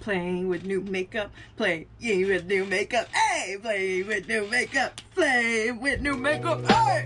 Playing with new makeup, playing with new makeup, hey! Playing with new makeup, playing with new makeup, hey!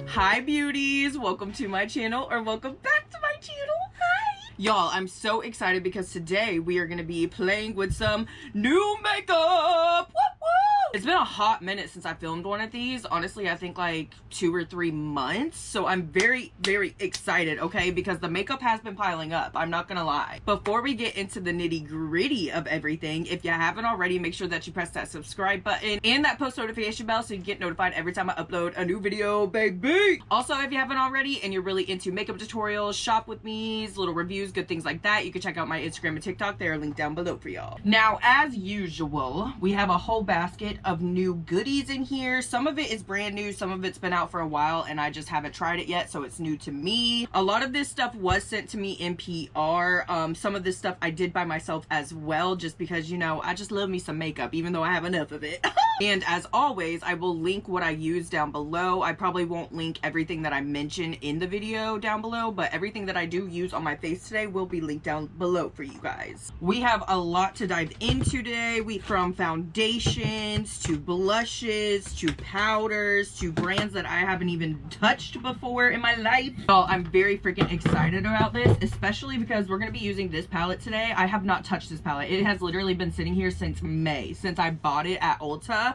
Hi beauties, welcome to my channel, or welcome back to my channel. Hi! Y'all, I'm so excited because today we are gonna be playing with some new makeup. Woo woo! It's been a hot minute since I filmed one of these. Honestly, I think like 2 or 3 months. So I'm very, very excited, okay? Because the makeup has been piling up. I'm not gonna lie. Before we get into the nitty gritty of everything, if you haven't already, make sure that you press that subscribe button and that post notification bell so you get notified every time I upload a new video, baby. Also, if you haven't already and you're really into makeup tutorials, shop with me's, little reviews, good things like that, you can check out my Instagram and TikTok. They are linked down below for y'all. Now, as usual, we have a whole basket of new goodies in here. Some of it is brand new, some of it's been out for a while and I just haven't tried it yet, so it's new to me. A lot of this stuff was sent to me in PR. Some of this stuff I did by myself as well, just because, you know, I just love me some makeup even though I have enough of it. And as always, I will link what I use down below. I probably won't link everything that I mention in the video down below, but everything that I do use on my face today will be linked down below for you guys. We have a lot to dive into today. From foundations to blushes to powders to brands that I haven't even touched before in my life. So I'm very freaking excited about this, especially because we're going to be using this palette today. I have not touched this palette. It has literally been sitting here since May, since I bought it at Ulta.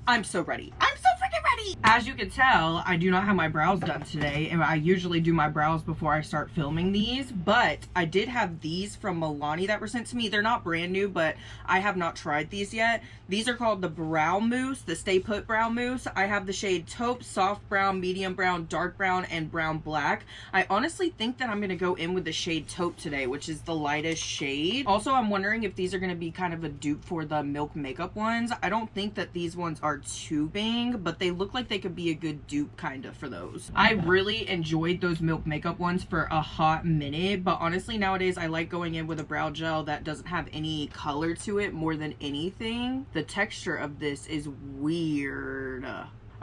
I'm so ready. I'm so freaking ready. As you can tell, I do not have my brows done today, and I usually do my brows before I start filming these, but I did have these from Milani that were sent to me. They're not brand new, but I have not tried these yet. These are called the Brow Mousse, the Stay Put Brow Mousse. I have the shade Taupe, Soft Brown, Medium Brown, Dark Brown, and Brown Black. I honestly think that I'm going to go in with the shade Taupe today, which is the lightest shade. Also, I'm wondering if these are going to be kind of a dupe for the Milk Makeup ones. I don't think that these ones are tubing, but they look like they could be a good dupe kind of for those. I really enjoyed those Milk Makeup ones for a hot minute, but honestly nowadays I like going in with a brow gel that doesn't have any color to it more than anything. The texture of this is weird.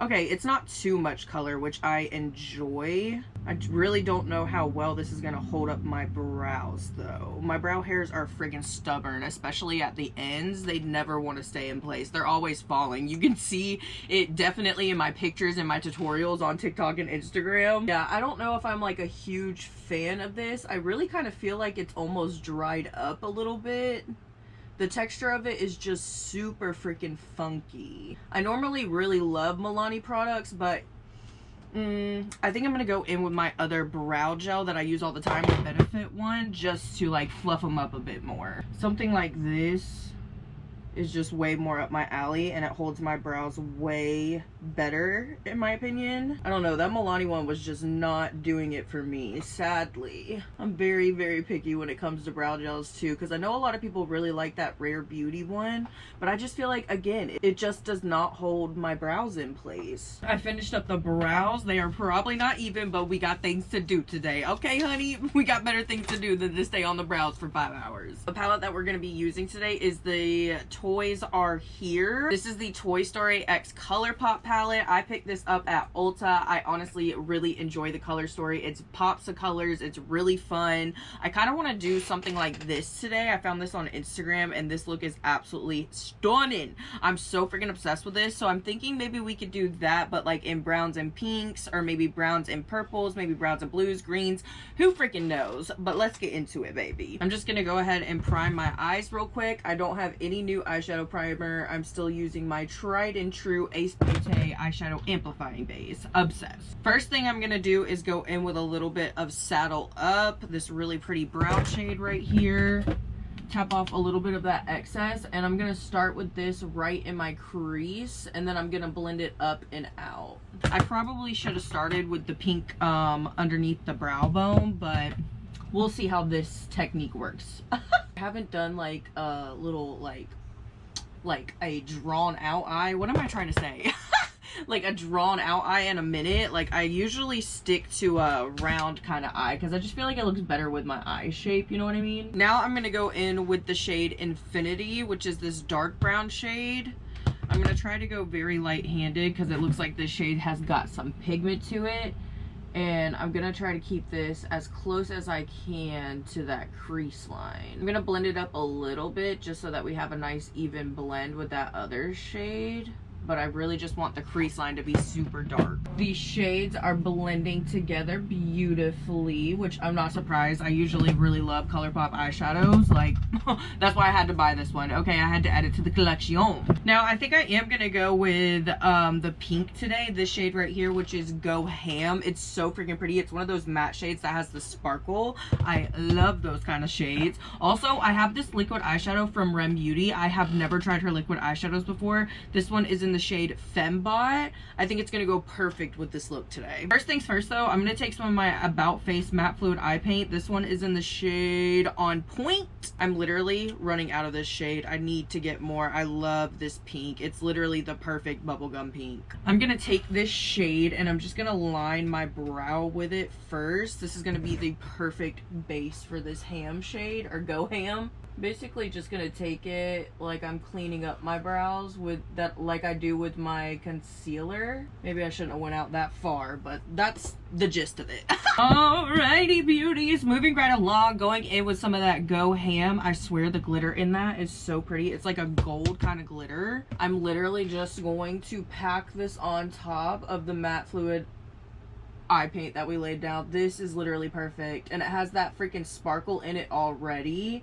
Okay, it's not too much color, which I enjoy. I really don't know how well this is gonna hold up my brows though. My brow hairs are freaking stubborn, especially at the ends. They never want to stay in place. They're always falling. You can see it definitely in my pictures and my tutorials on TikTok and Instagram. Yeah, I don't know if I'm like a huge fan of this. I really kind of feel like it's almost dried up a little bit. The texture of it is just super freaking funky. I normally really love Milani products, but I think I'm gonna go in with my other brow gel that I use all the time, the Benefit one, just to like fluff them up a bit more. Something like this is just way more up my alley and it holds my brows way better in my opinion. I don't know, that Milani one was just not doing it for me, sadly. I'm very, very picky when it comes to brow gels too, because I know a lot of people really like that Rare Beauty one, but I just feel like, again, it just does not hold my brows in place. I finished up the brows. They are probably not even, but we got things to do today. Okay, honey, we got better things to do than to stay on the brows for 5 hours. The palette that we're going to be using today is the Toys Are Here. This is the Toy Story X Colourpop palette. I picked this up at Ulta. I honestly really enjoy the color story. It's pops of colors. It's really fun. I kind of want to do something like this today. I found this on Instagram and this look is absolutely stunning. I'm so freaking obsessed with this. So I'm thinking maybe we could do that, but like in browns and pinks, or maybe browns and purples, maybe browns and blues, greens. Who freaking knows? But let's get into it, baby. I'm just going to go ahead and prime my eyes real quick. I don't have any new eyeshadow primer. I'm still using my tried and true Ace Beauté eyeshadow amplifying base. Obsessed. First thing I'm gonna do is go in with a little bit of Saddle Up, this really pretty brown shade right here. Tap off a little bit of that excess, and I'm gonna start with this right in my crease, and then I'm gonna blend it up and out. I probably should have started with the pink underneath the brow bone, but we'll see how this technique works. I haven't done like a little like a drawn out eye. What am I trying to say? Like a drawn out eye in a minute. Like I usually stick to a round kind of eye because I just feel like it looks better with my eye shape, you know what I mean? Now I'm gonna go in with the shade Infinity, which is this dark brown shade. I'm gonna try to go very light-handed because it looks like this shade has got some pigment to it. And I'm gonna try to keep this as close as I can to that crease line. I'm gonna blend it up a little bit just so that we have a nice even blend with that other shade. But I really just want the crease line to be super dark. These shades are blending together beautifully, which I'm not surprised. I usually really love Colourpop eyeshadows. Like, that's why I had to buy this one. Okay, I had to add it to the collection. Now, I think I am gonna go with the pink today. This shade right here, which is Go Ham. It's so freaking pretty. It's one of those matte shades that has the sparkle. I love those kind of shades. Also, I have this liquid eyeshadow from Rem Beauty. I have never tried her liquid eyeshadows before. This one is in the shade Fembot. I think it's gonna go perfect with this look today. First things first though, I'm gonna take some of my About Face matte fluid eye paint. This one is in the shade On Point. I'm literally running out of this shade. I need to get more. I love this pink. It's literally the perfect bubblegum pink. I'm gonna take this shade and I'm just gonna line my brow with it first. This is gonna be the perfect base for this ham shade, or Go Ham. Basically just gonna take it like I'm cleaning up my brows with that, like I do with my concealer. Maybe I shouldn't have went out that far, but that's the gist of it. Alrighty beauties, moving right along, going in with some of that Go Ham. I swear the glitter in that is so pretty. It's like a gold kind of glitter. I'm literally just going to pack this on top of the matte fluid eye paint that we laid down. This is literally perfect, and it has that freaking sparkle in it already.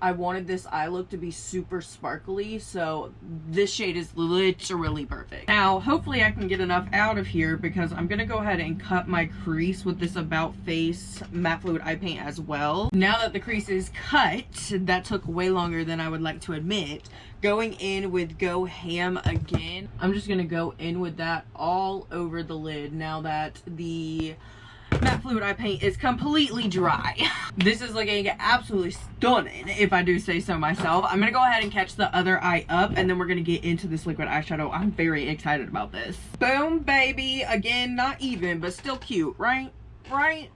I wanted this eye look to be super sparkly, so this shade is literally perfect. Now, hopefully I can get enough out of here because I'm gonna go ahead and cut my crease with this About Face matte fluid eye paint as well. Now that the crease is cut, that took way longer than I would like to admit. Going in with Go Ham again. I'm just gonna go in with that all over the lid now that the matte fluid eye paint is completely dry. This is looking absolutely stunning, if I do say so myself. I'm gonna go ahead and catch the other eye up, and then we're gonna get into this liquid eyeshadow. I'm very excited about this. Boom, baby. Again, not even, but still cute, right? Right?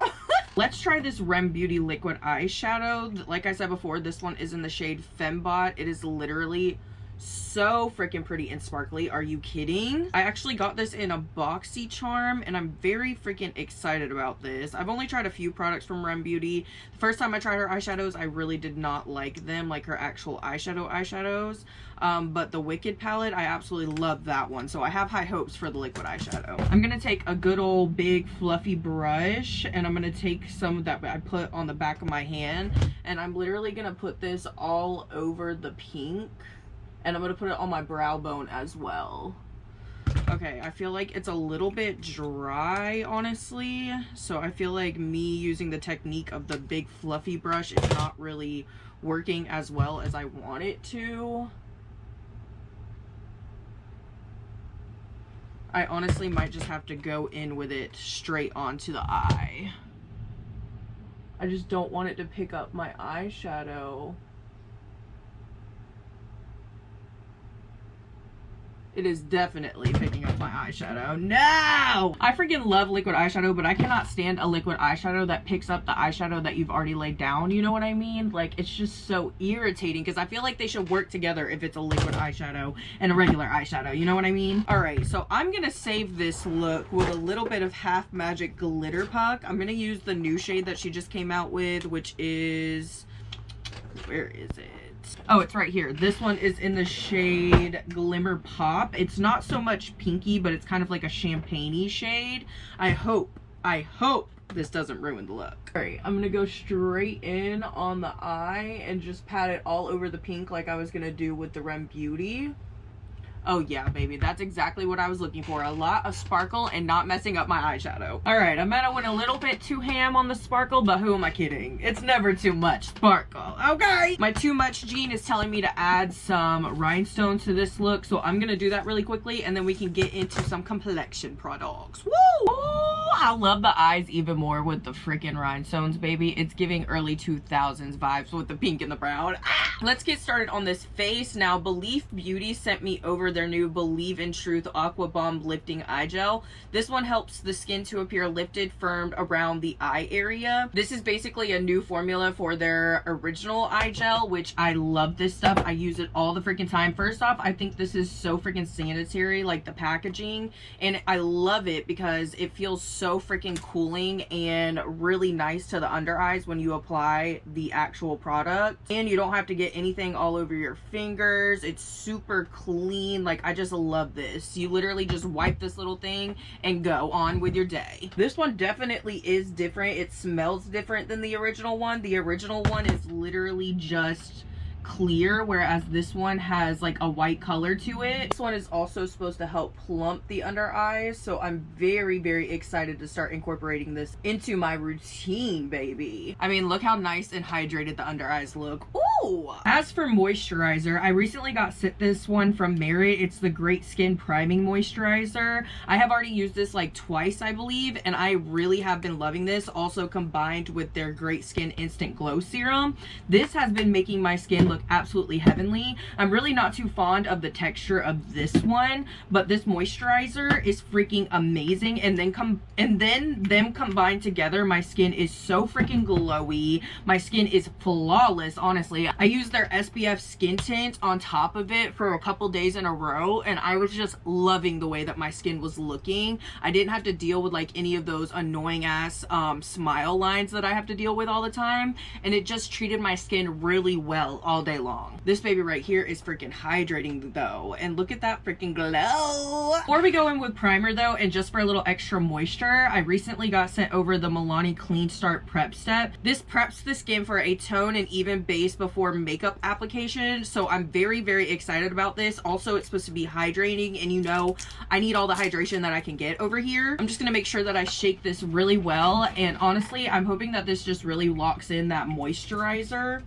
Let's try this Rem Beauty liquid eyeshadow. Like I said before, this one is in the shade Fembot. It is literally so freaking pretty and sparkly. Are you kidding? I actually got this in a boxy charm, and I'm very freaking excited about this. I've only tried a few products from Rem Beauty. The first time I tried her eyeshadows, I really did not like them, like her actual eyeshadows. But the Wicked palette, I absolutely love that one, so I have high hopes for the liquid eyeshadow. I'm gonna take a good old big fluffy brush, and I'm gonna take some that I put on the back of my hand, and I'm literally gonna put this all over the pink. And I'm going to put it on my brow bone as well. Okay, I feel like it's a little bit dry, honestly. So I feel like me using the technique of the big fluffy brush is not really working as well as I want it to. I honestly might just have to go in with it straight onto the eye. I just don't want it to pick up my eyeshadow. It is definitely picking up my eyeshadow. No! I freaking love liquid eyeshadow, but I cannot stand a liquid eyeshadow that picks up the eyeshadow that you've already laid down. You know what I mean? Like, it's just so irritating because I feel like they should work together if it's a liquid eyeshadow and a regular eyeshadow. You know what I mean? Alright, so I'm gonna save this look with a little bit of Half Magic Glitter Puck. I'm gonna use the new shade that she just came out with, which is... where is it? Oh, it's right here. This one is in the shade Glimmer Pop. It's not so much pinky, but it's kind of like a champagne-y shade. I hope this doesn't ruin the look. Alright, I'm gonna go straight in on the eye and just pat it all over the pink like I was gonna do with the Rem Beauty. Oh yeah, baby, that's exactly what I was looking for. A lot of sparkle and not messing up my eyeshadow. Alright, I might have went a little bit too ham on the sparkle, but who am I kidding? It's never too much sparkle, okay? My too much gene is telling me to add some rhinestones to this look, so I'm gonna do that really quickly, and then we can get into some complexion products. Woo! Ooh, I love the eyes even more with the freaking rhinestones, baby. It's giving early 2000s vibes with the pink and the brown. Ah! Let's get started on this face. Now, Belief Beauty sent me over their new Believe in Truth Aqua Bomb Lifting Eye Gel. This one helps the skin to appear lifted, firmed around the eye area. This is basically a new formula for their original eye gel, which I love this stuff. I use it all the freaking time. First off, I think this is so freaking sanitary, like the packaging, and I love it because it feels so freaking cooling and really nice to the under eyes when you apply the actual product, and you don't have to get anything all over your fingers. It's super clean. Like, I just love this. You literally just wipe this little thing and go on with your day. This one definitely is different. It smells different than the original one. The original one is literally just clear, whereas this one has like a white color to it. This one is also supposed to help plump the under eyes, so I'm very, very excited to start incorporating this into my routine, baby. I mean, look how nice and hydrated the under eyes look. Ooh! As for moisturizer, I recently got sent this one from Merit. It's the Great Skin Priming Moisturizer. I have already used this like twice, I believe, and I really have been loving this, also combined with their Great Skin Instant Glow Serum. This has been making my skin look absolutely heavenly. I'm really not too fond of the texture of this one, but this moisturizer is freaking amazing, and then them combined together, my skin is so freaking glowy. My skin is flawless, honestly. I used their SPF skin tint on top of it for a couple days in a row, and I was just loving the way that my skin was looking. I didn't have to deal with like any of those annoying ass smile lines that I have to deal with all the time, and it just treated my skin really well all day long. This baby right here is freaking hydrating though, and look at that freaking glow. Before we go in with primer though, and just for a little extra moisture, I recently got sent over the Milani Clean Start Prep Step. This preps the skin for a tone and even base before makeup application, so I'm very, very excited about this. Also, it's supposed to be hydrating, and you know I need all the hydration that I can get over here. I'm just gonna make sure that I shake this really well, and honestly, I'm hoping that this just really locks in that moisturizer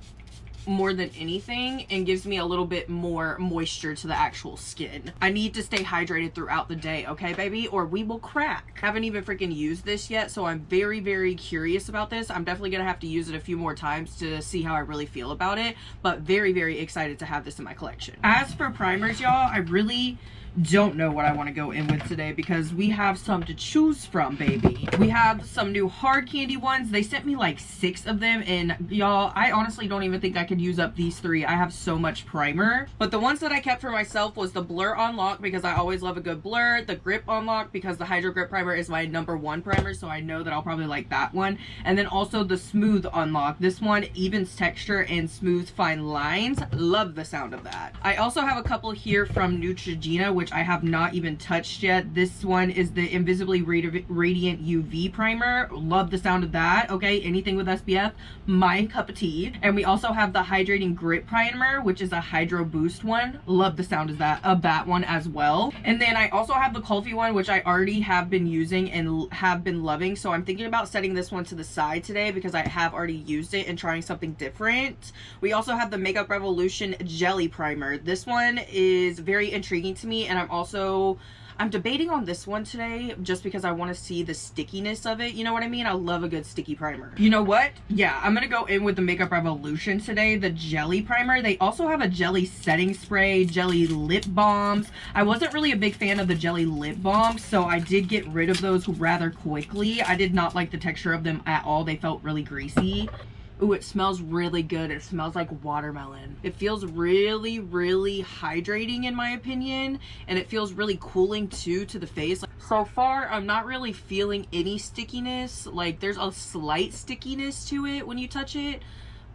more than anything and gives me a little bit more moisture to the actual skin. I need to stay hydrated throughout the day, okay baby, or we will crack. I haven't even freaking used this yet, so I'm very, very curious about this. I'm definitely gonna have to use it a few more times to see how I really feel about it, but very, very excited to have this in my collection. As for primers, y'all, I really don't know what I want to go in with today because we have some to choose from, baby. We have some new hard candy ones. They sent me like 6 of them, and y'all, I honestly don't even think I could use up these 3. I have so much primer. But the ones that I kept for myself was the Blur On Lock, because I always love a good blur, the Grip On Lock because the Hydro Grip primer is my #1 primer, so I know that I'll probably like that one, and then also the Smooth Unlock. This one evens texture and smooths fine lines. Love the sound of that. I also have a couple here from Neutrogena, which I have not even touched yet. This one is the Invisibly Radiant UV Primer. Love the sound of that. Okay, anything with SPF, my cup of tea. And we also have the Hydrating Grip Primer, which is a Hydro Boost one. Love the sound of that one as well. And then I also have the Kulfi one, which I already have been using and have been loving. So I'm thinking about setting this one to the side today because I have already used it and trying something different. We also have the Makeup Revolution Jelly Primer. This one is very intriguing to me, and I'm debating on this one today just because I want to see the stickiness of it. You know what I mean? I love a good sticky primer. You know what? Yeah, I'm gonna go in with the Makeup Revolution today, the jelly primer. They also have a jelly setting spray, jelly lip balms. I wasn't really a big fan of the jelly lip balms, so I did get rid of those rather quickly. I did not like the texture of them at all. They felt really greasy. Ooh, it smells really good. It smells like watermelon. It feels really, really hydrating in my opinion, and it feels really cooling too to the face. So far, I'm not really feeling any stickiness. Like, there's a slight stickiness to it when you touch it,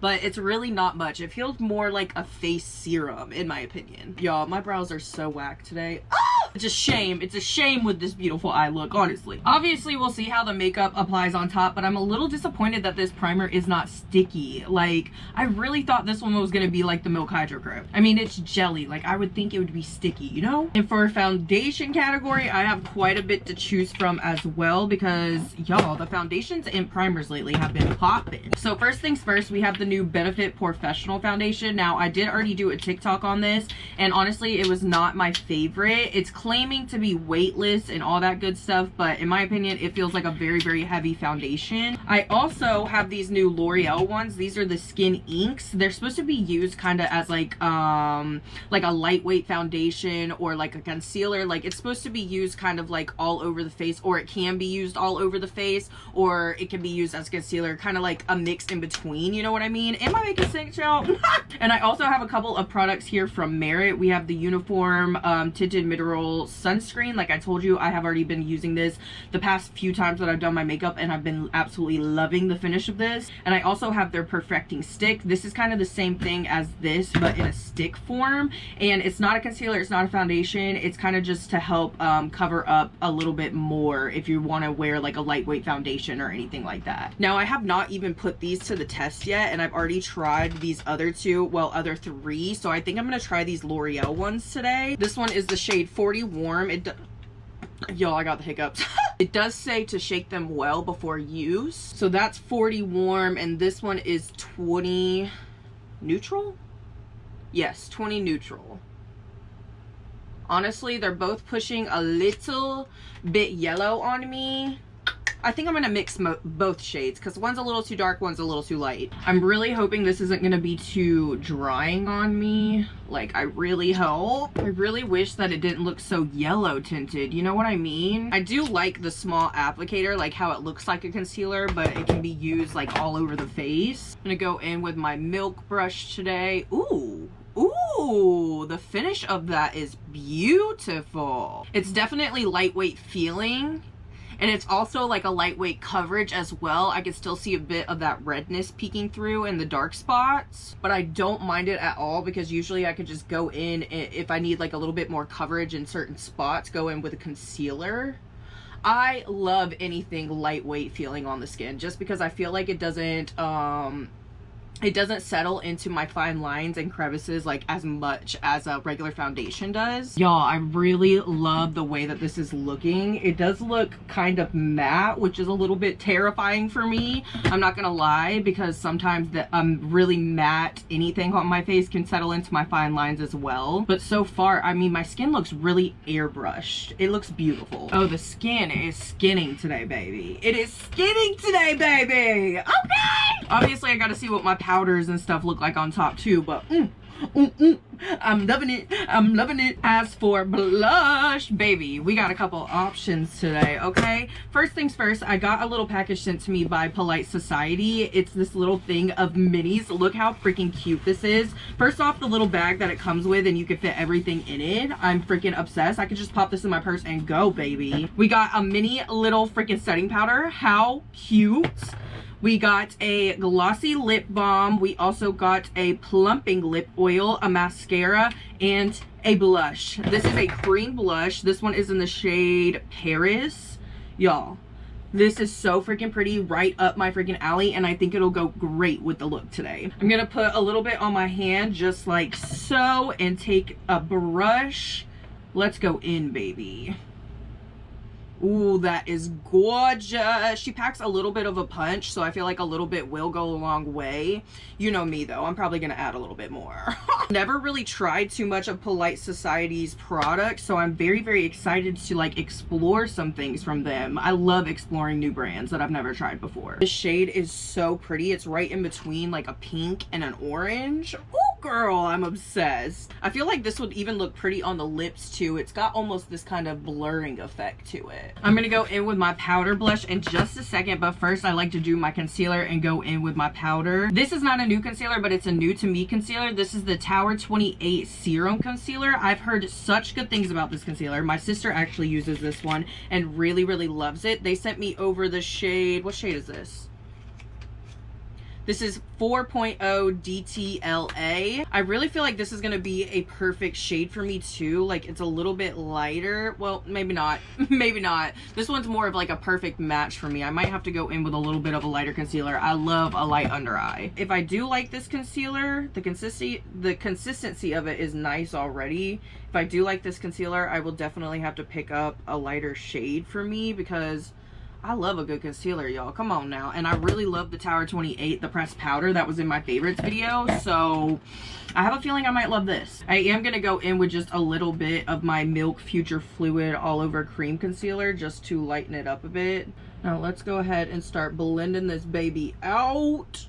but it's really not much. It feels more like a face serum in my opinion. Y'all, my brows are so whack today. Ah! It's a shame. It's a shame with this beautiful eye look, honestly. Obviously, we'll see how the makeup applies on top, but I'm a little disappointed that this primer is not sticky. Like, I really thought this one was gonna be like the Milk Hydro Grip. I mean, it's jelly. Like, I would think it would be sticky, you know? And for foundation category, I have quite a bit to choose from as well because, y'all, the foundations and primers lately have been popping. So first things first, we have the new Benefit Professional Foundation. Now, I did already do a TikTok on this, and honestly, it was not my favorite. It's claiming to be weightless and all that good stuff, but in my opinion, it feels like a very, very heavy foundation. I also have these new L'Oreal ones. These are the Skin Inks. They're supposed to be used kind of as like a lightweight foundation or like a concealer. Like it's supposed to be used kind of like all over the face, or it can be used all over the face, or it can be used as concealer, kind of like a mix in between, you know what I mean? Am I making sense, y'all? And I also have a couple of products here from Merit. We have the Uniform Tinted Mineral Sunscreen. Like I told you, I have already been using this the past few times that I've done my makeup, and I've been absolutely loving the finish of this. And I also have their Perfecting Stick. This is kind of the same thing as this, but in a stick form, and it's not a concealer, it's not a foundation, it's kind of just to help cover up a little bit more if you want to wear like a lightweight foundation or anything like that. Now I have not even put these to the test yet, and I've already tried these other two, well, other three, so I think I'm gonna try these L'Oreal ones today. This one is the shade 40 Warm. Y'all, I got the hiccups. It does say to shake them well before use, so that's 40 Warm, and this one is 20 Neutral. Yes, 20 Neutral. Honestly, they're both pushing a little bit yellow on me. I think I'm gonna mix both shades because one's a little too dark, one's a little too light. I'm really hoping this isn't gonna be too drying on me. Like, I really hope. I really wish that it didn't look so yellow tinted, you know what I mean? I do like the small applicator, like how it looks like a concealer, but it can be used like all over the face. I'm gonna go in with my Milk brush today. Ooh. Ooh, the finish of that is beautiful. It's definitely lightweight feeling, and it's also like a lightweight coverage as well. I can still see a bit of that redness peeking through in the dark spots, but I don't mind it at all because usually I could just go in, if I need like a little bit more coverage in certain spots, go in with a concealer. I love anything lightweight feeling on the skin just because I feel like it doesn't settle into my fine lines and crevices like as much as a regular foundation does. Y'all, I really love the way that this is looking. It does look kind of matte, which is a little bit terrifying for me. I'm not gonna lie, because sometimes the really matte anything on my face can settle into my fine lines as well. But so far, I mean, my skin looks really airbrushed. It looks beautiful. Oh, the skin is skinning today, baby. It is skinning today, baby. Okay. Obviously, I gotta see what my powders and stuff look like on top too, but I'm loving it. I'm loving it. As for blush, baby, we got a couple options today, okay? First things first, I got a little package sent to me by Polite Society. It's this little thing of minis. Look how freaking cute this is. First off, the little bag that it comes with, and you can fit everything in it. I'm freaking obsessed. I could just pop this in my purse and go, baby. We got a mini little freaking setting powder. How cute. We got a glossy lip balm. We also got a plumping lip oil, a mascara, and a blush. This is a cream blush. This one is in the shade Paris. Y'all, this is so freaking pretty, right up my freaking alley, and I think it'll go great with the look today. I'm gonna put a little bit on my hand just like so and take a brush. Let's go in, baby. Ooh, that is gorgeous. She packs a little bit of a punch, so I feel like a little bit will go a long way. You know me though, I'm probably gonna add a little bit more. Never really tried too much of Polite Society's products, so I'm very, very excited to like explore some things from them. I love exploring new brands that I've never tried before. This shade is so pretty. It's right in between like a pink and an orange. Ooh, girl, I'm obsessed. I feel like this would even look pretty on the lips too. It's got almost this kind of blurring effect to it. I'm gonna go in with my powder blush in just a second, but first I like to do my concealer and go in with my powder. This is not a new concealer, but it's a new to me concealer. This is the Tower 28 Serum Concealer. I've heard such good things about this concealer. My sister actually uses this one and really, really loves it. They sent me over the shade, what shade is this? This is 4.0 DTLA. I really feel like this is gonna be a perfect shade for me too. Like, it's a little bit lighter. Well, maybe not. Maybe not. This one's more of like a perfect match for me. I might have to go in with a little bit of a lighter concealer. I love a light under eye. If I do like this concealer, the consistency of it is nice already. If I do like this concealer, I will definitely have to pick up a lighter shade for me because I love a good concealer, y'all. Come on now. And I really love the Tower 28, the pressed powder that was in my favorites video. So I have a feeling I might love this. I am going to go in with just a little bit of my Milk Future Fluid All Over Cream Concealer just to lighten it up a bit. Now let's go ahead and start blending this baby out.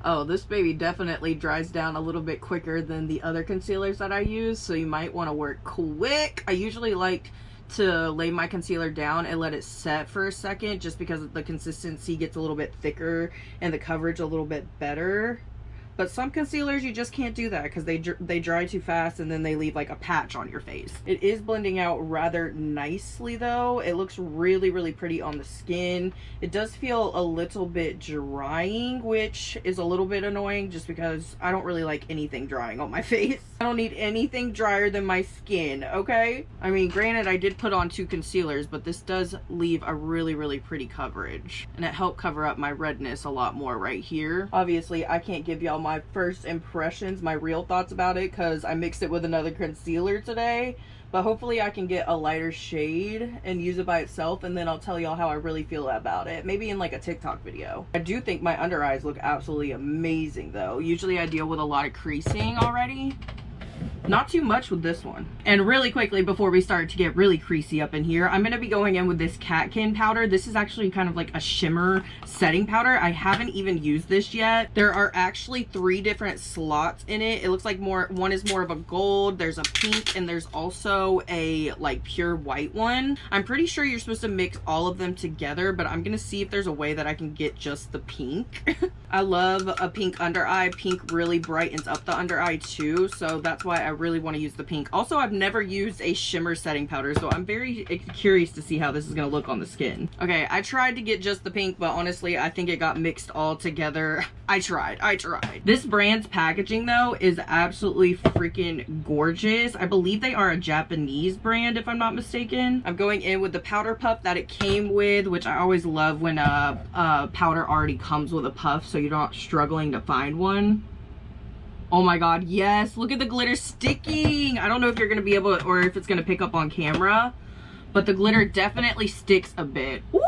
Oh, this baby definitely dries down a little bit quicker than the other concealers that I use, so you might want to work quick. I usually like to lay my concealer down and let it set for a second just because the consistency gets a little bit thicker and the coverage a little bit better. But some concealers you just can't do that because they dry too fast and then they leave like a patch on your face. It is blending out rather nicely though. It looks really, really pretty on the skin. It does feel a little bit drying, which is a little bit annoying just because I don't really like anything drying on my face. I don't need anything drier than my skin, okay? I mean, granted, I did put on 2 concealers, but this does leave a really, really pretty coverage. And it helped cover up my redness a lot more right here. Obviously, I can't give y'all my first impressions, my real thoughts about it, because I mixed it with another concealer today. But hopefully I can get a lighter shade and use it by itself, and then I'll tell y'all how I really feel about it. Maybe in like a TikTok video. I do think my under eyes look absolutely amazing though. Usually I deal with a lot of creasing already. Not too much with this one. And really quickly before we start to get really creasy up in here, I'm going to be going in with this Catkin powder. This is actually kind of like a shimmer setting powder. I haven't even used this yet. There are actually 3 different slots in it. It looks like one is more of a gold, there's a pink, and there's also a like pure white one. I'm pretty sure you're supposed to mix all of them together, but I'm going to see if there's a way that I can get just the pink. I love a pink under eye. Pink really brightens up the under eye too, so that's why I really want to use the pink. Also, I've never used a shimmer setting powder, so I'm very curious to see how this is going to look on the skin. Okay, I tried to get just the pink, but honestly, I think it got mixed all together. I tried. This brand's packaging, though, is absolutely freaking gorgeous. I believe they are a Japanese brand, if I'm not mistaken. I'm going in with the powder puff that it came with, which I always love when a powder already comes with a puff, so you're not struggling to find one. Oh my god, yes, look at the glitter sticking. I don't know if you're gonna be able to, or if it's gonna pick up on camera, but the glitter definitely sticks a bit. Woo!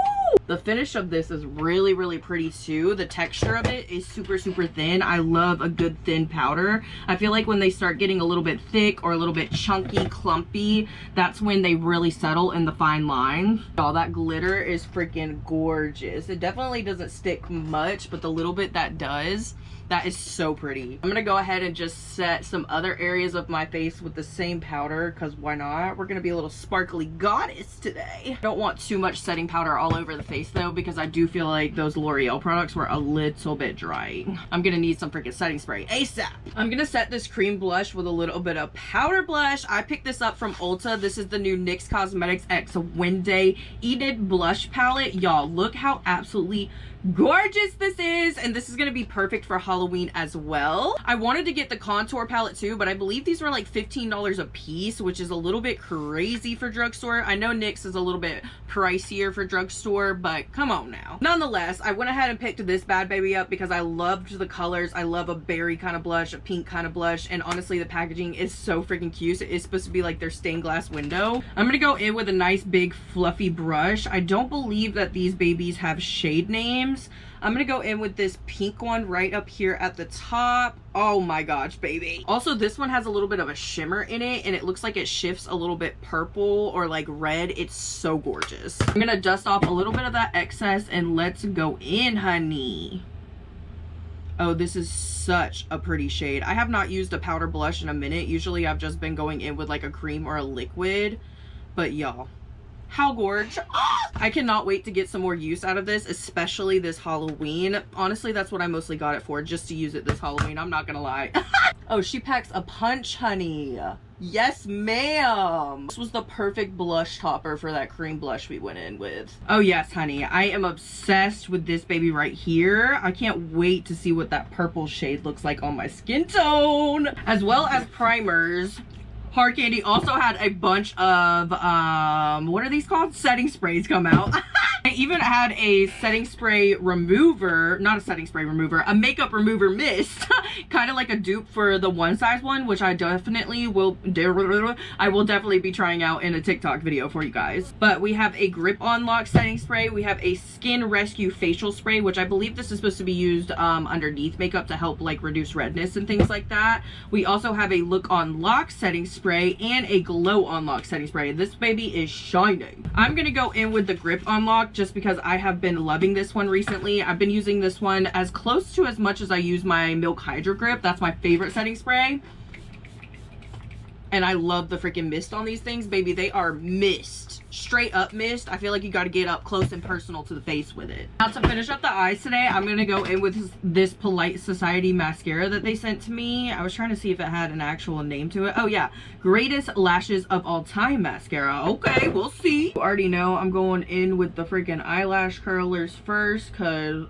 The finish of this is really, really pretty too. The texture of it is super, super thin. I love a good thin powder. I feel like when they start getting a little bit thick or a little bit chunky, clumpy, that's when they really settle in the fine line. All that glitter is freaking gorgeous. It definitely doesn't stick much, but the little bit that does, that is so pretty. I'm gonna go ahead and just set some other areas of my face with the same powder, because why not? We're gonna be a little sparkly goddess today. I don't want too much setting powder all over the face though, because I do feel like those L'Oreal products were a little bit dry. I'm gonna need some freaking setting spray ASAP. I'm gonna set this cream blush with a little bit of powder blush. I picked this up from Ulta. This is the new NYX Cosmetics X Wednesday Enid blush palette. Y'all, look how absolutely gorgeous this is, and this is going to be perfect for Halloween as well. I wanted to get the contour palette too, but I believe these were like $15 a piece, which is a little bit crazy for drugstore. I know NYX is a little bit pricier for drugstore, but come on now. Nonetheless, I went ahead and picked this bad baby up because I loved the colors. I love a berry kind of blush, a pink kind of blush, and honestly the packaging is so freaking cute. It is supposed to be like their stained glass window. I'm gonna go in with a nice big fluffy brush. I don't believe that these babies have shade names. I'm gonna go in with this pink one right up here at the top. Oh my gosh, baby. Also, this one has a little bit of a shimmer in it, and it looks like it shifts a little bit purple or like red. It's so gorgeous. I'm gonna dust off a little bit of that excess, and let's go in, honey. Oh, this is such a pretty shade. I have not used a powder blush in a minute. Usually I've just been going in with like a cream or a liquid, but y'all, how gorgeous. I cannot wait to get some more use out of this, especially this Halloween. Honestly, that's what I mostly got it for, just to use it this Halloween. I'm not gonna lie. Oh, she packs a punch, honey. Yes, ma'am. This was the perfect blush topper for that cream blush we went in with. Oh yes, honey. I am obsessed with this baby right here. I can't wait to see what that purple shade looks like on my skin tone. As well as primers. Hard Candy also had a bunch of, what are these called? Setting sprays come out. I even had a setting spray remover, not a setting spray remover, a makeup remover mist, kind of like a dupe for the One Size one, which I definitely will definitely be trying out in a TikTok video for you guys. But we have a grip on lock setting spray. We have a skin rescue facial spray, which I believe this is supposed to be used underneath makeup to help like reduce redness and things like that. We also have a look on lock setting spray and a glow on lock setting spray. This baby is shining. I'm gonna go in with the grip on lock just because I have been loving this one recently. I've been using this one as close to as much as I use my Milk Hydro Grip. That's my favorite setting spray. And I love the freaking mist on these things, baby. They are mist, straight up mist. I feel like you got to get up close and personal to the face with it. Now to finish up the eyes today, I'm going to go in with this Polite Society mascara that they sent to me. I was trying to see if it had an actual name to it. Oh yeah, Greatest Lashes of All Time mascara. Okay, we'll see. You already know I'm going in with the freaking eyelash curlers first because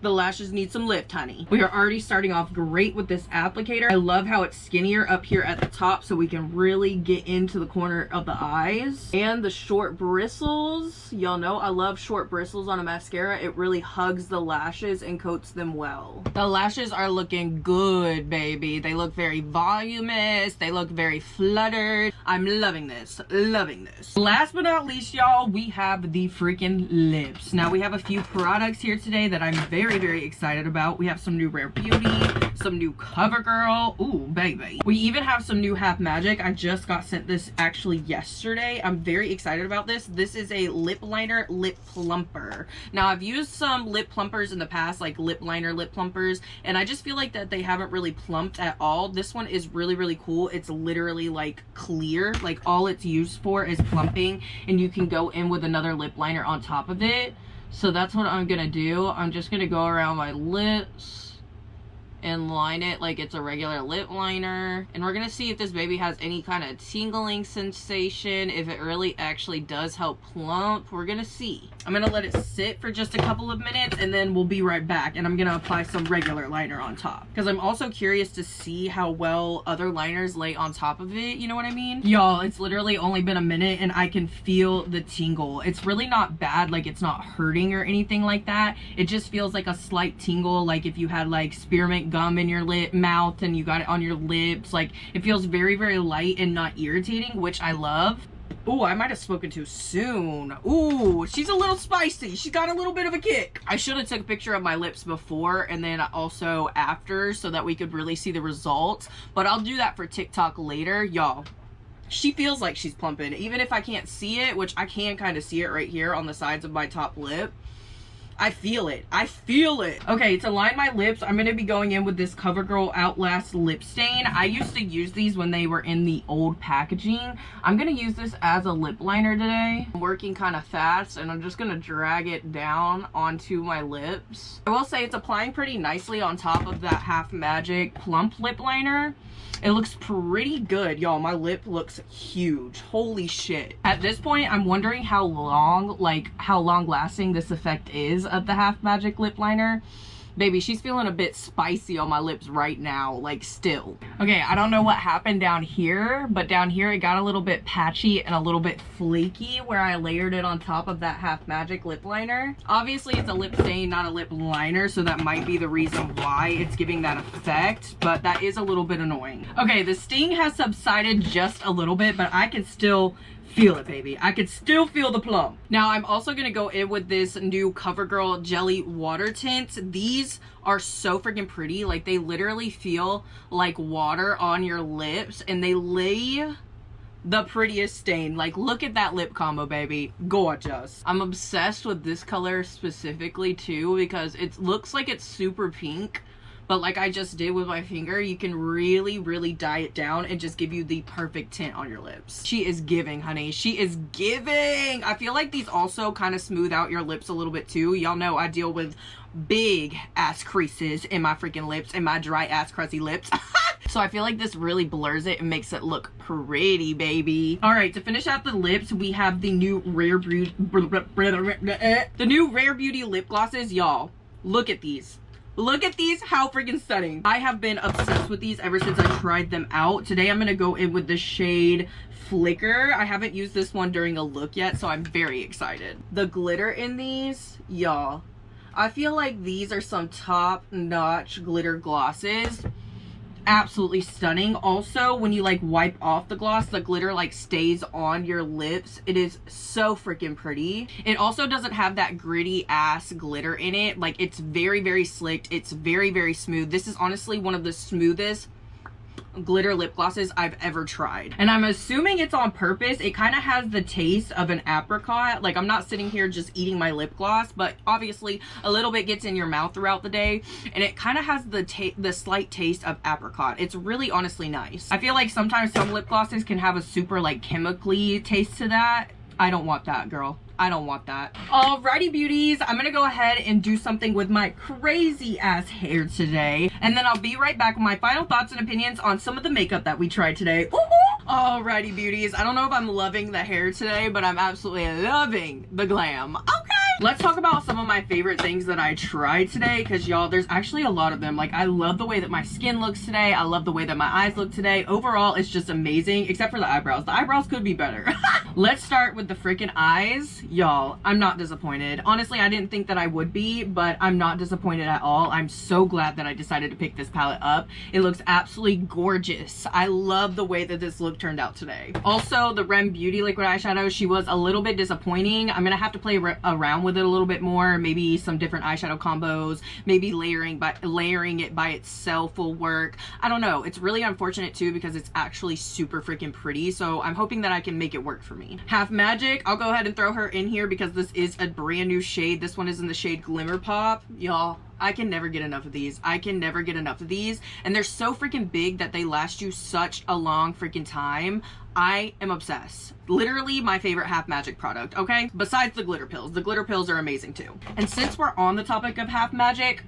the lashes need some lift, honey. We are already starting off great with this applicator. I love how it's skinnier up here at the top so we can really get into the corner of the eyes. And the short bristles. Y'all know I love short bristles on a mascara. It really hugs the lashes and coats them well. The lashes are looking good, baby. They look very voluminous. They look very fluttered. I'm loving this. Loving this. Last but not least, y'all, we have the freaking lips. Now we have a few products here today that I'm very excited about. We have some new Rare Beauty, some new CoverGirl. Ooh, baby. We even have some new Half Magic. I just got sent this actually yesterday. I'm very excited about this. This is a lip liner lip plumper. Now I've used some lip plumpers in the past, like lip liner lip plumpers, and I just feel like that they haven't really plumped at all. This one is really cool. It's literally like clear, like all it's used for is plumping, and you can go in with another lip liner on top of it. So that's what I'm gonna do. I'm just gonna go around my lips and line it like it's a regular lip liner. And we're gonna see if this baby has any kind of tingling sensation, if it really actually does help plump. We're gonna see. I'm gonna let it sit for just a couple of minutes and then we'll be right back. And I'm gonna apply some regular liner on top because I'm also curious to see how well other liners lay on top of it. You know what I mean? Y'all, it's literally only been a minute and I can feel the tingle. It's really not bad, like it's not hurting or anything like that. It just feels like a slight tingle, like if you had like spearmint gum in your mouth and you got it on your lips. Like it feels very light and not irritating, which I love. Ooh, I might have spoken too soon. Ooh, she's a little spicy. She got a little bit of a kick. I should have took a picture of my lips before and then also after so that we could really see the results, but I'll do that for TikTok later. Y'all, she feels like she's plumping, even if I can't see it, which I can kind of see it right here on the sides of my top lip. I feel it. I feel it. Okay, to line my lips, I'm going to be going in with this CoverGirl Outlast Lip Stain. I used to use these when they were in the old packaging. I'm going to use this as a lip liner today. I'm working kind of fast and I'm just going to drag it down onto my lips. I will say it's applying pretty nicely on top of that Half Magic Plump lip liner. It looks pretty good, y'all. My lip looks huge. Holy shit. At this point, I'm wondering how long lasting this effect is of the Half Magic lip liner. Baby, she's feeling a bit spicy on my lips right now, like still. Okay, I don't know what happened down here, but down here it got a little bit patchy and a little bit flaky where I layered it on top of that Half Magic lip liner. Obviously it's a lip stain, not a lip liner, so that might be the reason why it's giving that effect, but that is a little bit annoying. Okay, the sting has subsided just a little bit, but I can still feel it, baby. I could still feel the plump. Now I'm also gonna go in with this new CoverGirl Jelly Water Tint. These are so freaking pretty. Like they literally feel like water on your lips and they lay the prettiest stain. Like look at that lip combo, baby. Gorgeous. I'm obsessed with this color specifically too because it looks like it's super pink. But like I just did with my finger, you can really dye it down and just give you the perfect tint on your lips. She is giving, honey. She is giving. I feel like these also kind of smooth out your lips a little bit too. Y'all know I deal with big ass creases in my freaking lips and my dry ass crusty lips. So I feel like this really blurs it and makes it look pretty, baby. All right, to finish out the lips, we have the new Rare Beauty lip glosses. Y'all, look at these. Look at these, how freaking stunning. I have been obsessed with these ever since I tried them out. Today I'm gonna go in with the shade Flicker. I haven't used this one during a look yet, so I'm very excited. The glitter in these, y'all, I feel like these are some top-notch glitter glosses. Absolutely stunning. Also, when you like wipe off the gloss, the glitter like stays on your lips. It is so freaking pretty. It also doesn't have that gritty ass glitter in it. Like, it's very, very slicked. It's very, very smooth. This is honestly one of the smoothest glitter lip glosses I've ever tried, and I'm assuming it's on purpose. It kind of has the taste of an apricot. Like, I'm not sitting here just eating my lip gloss, but obviously a little bit gets in your mouth throughout the day, and it kind of has the slight taste of apricot. It's really honestly nice. I feel like sometimes some lip glosses can have a super like chemically taste to that. I don't want that, girl. I don't want that. Alrighty, beauties, I'm gonna go ahead and do something with my crazy ass hair today, and then I'll be right back with my final thoughts and opinions on some of the makeup that we tried today. Alrighty, beauties, I don't know if I'm loving the hair today, but I'm absolutely loving the glam. Okay, let's talk about some of my favorite things that I tried today, because y'all, there's actually a lot of them. Like, I love the way that my skin looks today. I love the way that my eyes look today. Overall, it's just amazing, except for the eyebrows. The eyebrows could be better. Let's start with the freaking eyes. Y'all, I'm not disappointed. Honestly, I didn't think that I would be, but I'm not disappointed at all. I'm so glad that I decided to pick this palette up. It looks absolutely gorgeous. I love the way that this look turned out today. Also, the Rem Beauty liquid eyeshadow, she was a little bit disappointing. I'm gonna have to play around with it a little bit more. Maybe some different eyeshadow combos, maybe layering it by itself will work. I don't know. It's really unfortunate too, because it's actually super freaking pretty, so I'm hoping that I can make it work for me. Half Magic, I'll go ahead and throw her in here because this is a brand new shade. This one is in the shade Glimmer Pop. Y'all, I can never get enough of these. I can never get enough of these, and they're so freaking big that they last you such a long freaking time. I am obsessed. Literally my favorite Half Magic product, okay? Besides the glitter pills. The glitter pills are amazing too. And since we're on the topic of Half Magic,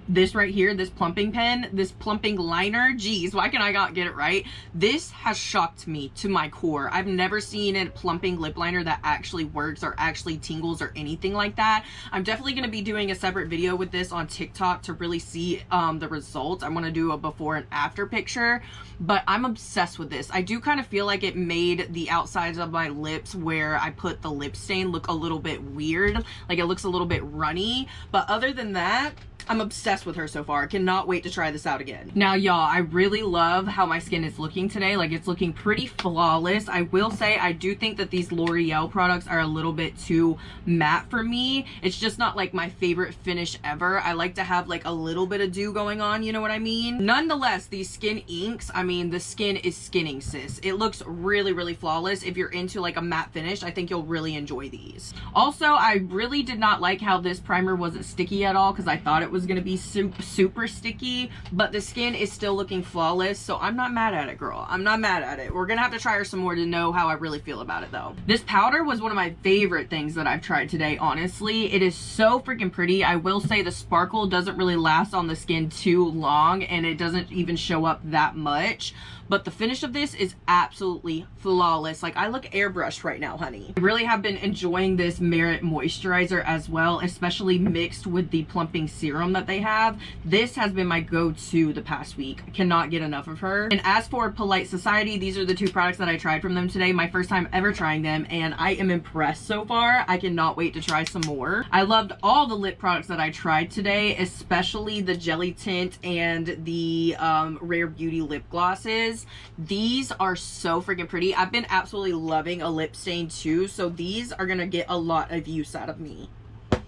this right here, this plumping pen, this plumping liner, geez, why can I not get it right? This has shocked me to my core. I've never seen a plumping lip liner that actually works or actually tingles or anything like that. I'm definitely going to be doing a separate video with this on TikTok to really see the results. I want to do a before and after picture, but I'm obsessed with this. I do kind of feel like it made the outsides of my lips where I put the lip stain look a little bit weird. Like, it looks a little bit runny, but other than that, I'm obsessed with her so far. Cannot wait to try this out again. Now, y'all, I really love how my skin is looking today. Like, it's looking pretty flawless. I will say I do think that these L'Oreal products are a little bit too matte for me. It's just not like my favorite finish ever. I like to have like a little bit of dew going on, you know what I mean? Nonetheless, these skin inks, I mean, the skin is skinning, sis. It looks really, really flawless. If you're into like a matte finish, I think you'll really enjoy these. Also, I really did not like how this primer wasn't sticky at all, because I thought it was gonna be super sticky, but the skin is still looking flawless, so I'm not mad at it, girl. I'm not mad at it. We're gonna have to try her some more to know how I really feel about it though. This powder was one of my favorite things that I've tried today, honestly. It is so freaking pretty. I will say the sparkle doesn't really last on the skin too long, and it doesn't even show up that much, but the finish of this is absolutely flawless. Like, I look airbrushed right now, honey. I really have been enjoying this Merit moisturizer as well, especially mixed with the plumping serum that they have. This has been my go-to the past week. I cannot get enough of her. And as for Polite Society, these are the two products that I tried from them today. My first time ever trying them, and I am impressed so far. I cannot wait to try some more. I loved all the lip products that I tried today, especially the Jelly Tint and the Rare Beauty lip glosses. These are so freaking pretty. I've been absolutely loving a lip stain too, so these are gonna get a lot of use out of me.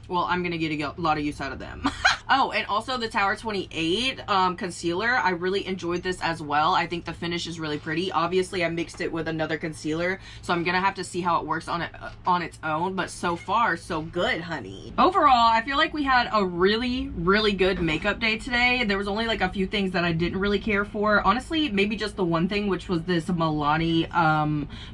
Well, I'm gonna get a lot of use out of them. Oh, and also the Tower 28 concealer. I really enjoyed this as well. I think the finish is really pretty. Obviously, I mixed it with another concealer, so I'm gonna have to see how it works on its own, but so far, so good, honey. Overall, I feel like we had a really, really good makeup day today. There was only like a few things that I didn't really care for. Honestly, maybe just the one thing, which was this Milani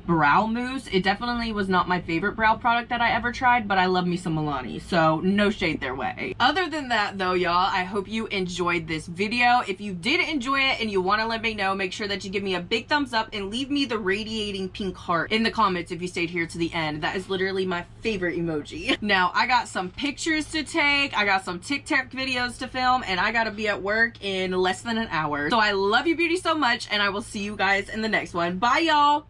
brow mousse. It definitely was not my favorite brow product that I ever tried, but I love me some Milani, so no shade their way. Other than that, though, So y'all, I hope you enjoyed this video. If you did enjoy it and you want to let me know, make sure that you give me a big thumbs up and leave me the radiating pink heart in the comments if you stayed here to the end. That is literally my favorite emoji. Now, I got some pictures to take, I got some TikTok videos to film, and I gotta be at work in less than an hour. So I love you beauty so much, and I will see you guys in the next one. Bye y'all.